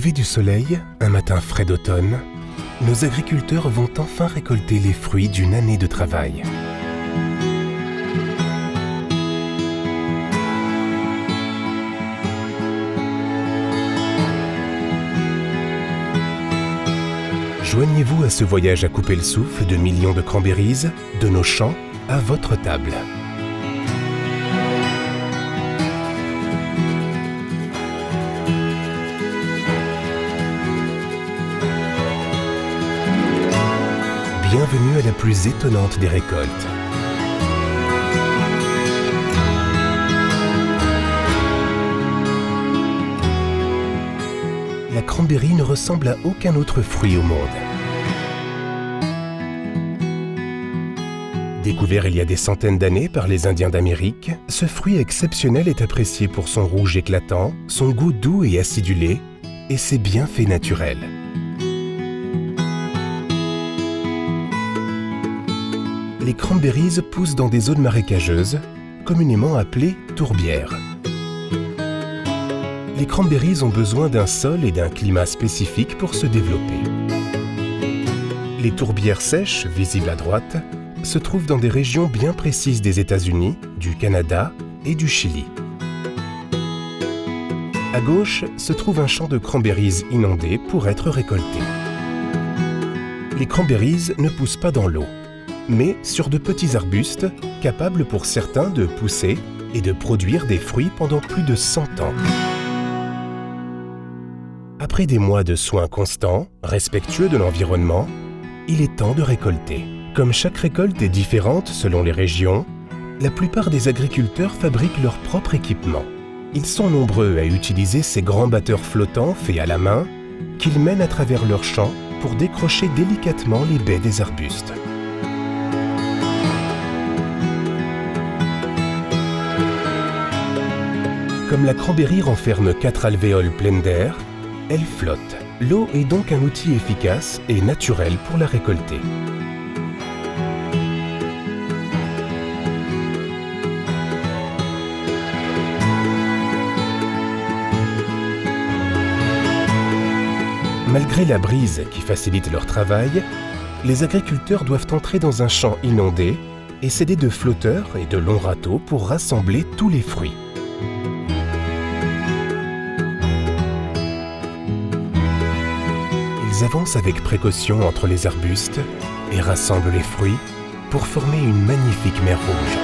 lever du soleil, un matin frais d'automne, nos agriculteurs vont enfin récolter les fruits d'une année de travail. Joignez-vous à ce voyage à couper le souffle de millions de cranberries, de nos champs à votre table. Bienvenue à la plus étonnante des récoltes. La cranberry ne ressemble à aucun autre fruit au monde. Découvert il y a des centaines d'années par les Indiens d'Amérique, ce fruit exceptionnel est apprécié pour son rouge éclatant, son goût doux et acidulé, et ses bienfaits naturels. Les cranberries poussent dans des zones marécageuses, communément appelées tourbières. Les cranberries ont besoin d'un sol et d'un climat spécifiques pour se développer. Les tourbières sèches, visibles à droite, se trouvent dans des régions bien précises des États-Unis, du Canada et du Chili. À gauche se trouve un champ de cranberries inondé pour être récolté. Les cranberries ne poussent pas dans l'eau, mais sur de petits arbustes capables pour certains de pousser et de produire des fruits pendant plus de 100 ans. Après des mois de soins constants, respectueux de l'environnement, il est temps de récolter. Comme chaque récolte est différente selon les régions, la plupart des agriculteurs fabriquent leur propre équipement. Ils sont nombreux à utiliser ces grands batteurs flottants faits à la main qu'ils mènent à travers leurs champs pour décrocher délicatement les baies des arbustes. Comme la cranberry renferme 4 alvéoles pleines d'air, elle flotte. L'eau est donc un outil efficace et naturel pour la récolter. Malgré la brise qui facilite leur travail, les agriculteurs doivent entrer dans un champ inondé et s'aider de flotteurs et de longs râteaux pour rassembler tous les fruits. Ils avancent avec précaution entre les arbustes et rassemblent les fruits pour former une magnifique mer rouge.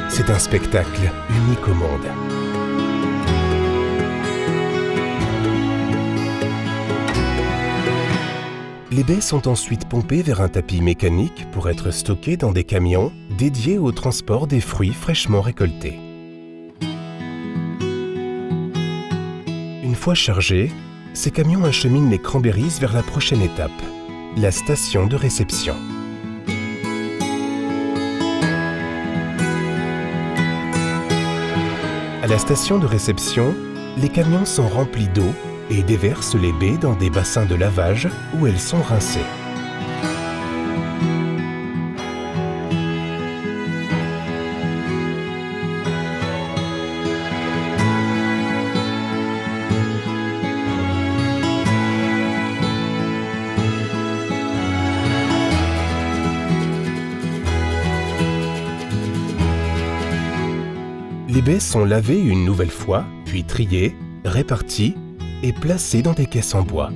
C'est un spectacle unique au monde. Les baies sont ensuite pompées vers un tapis mécanique pour être stockées dans des camions dédiés au transport des fruits fraîchement récoltés. Une fois chargés, ces camions acheminent les cranberries vers la prochaine étape, la station de réception. À la station de réception, les camions sont remplis d'eau et déversent les baies dans des bassins de lavage où elles sont rincées. Les baies sont lavées une nouvelle fois, puis triées, réparties et placées dans des caisses en bois.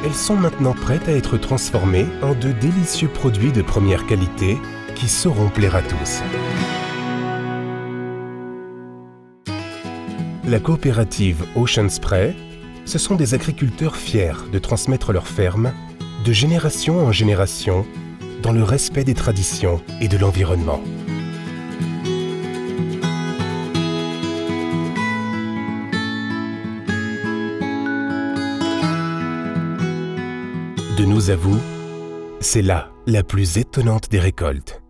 Elles sont maintenant prêtes à être transformées en de délicieux produits de première qualité qui sauront plaire à tous. La coopérative Ocean Spray, ce sont des agriculteurs fiers de transmettre leur ferme de génération en génération dans le respect des traditions et de l'environnement. De nous à vous, c'est là la plus étonnante des récoltes.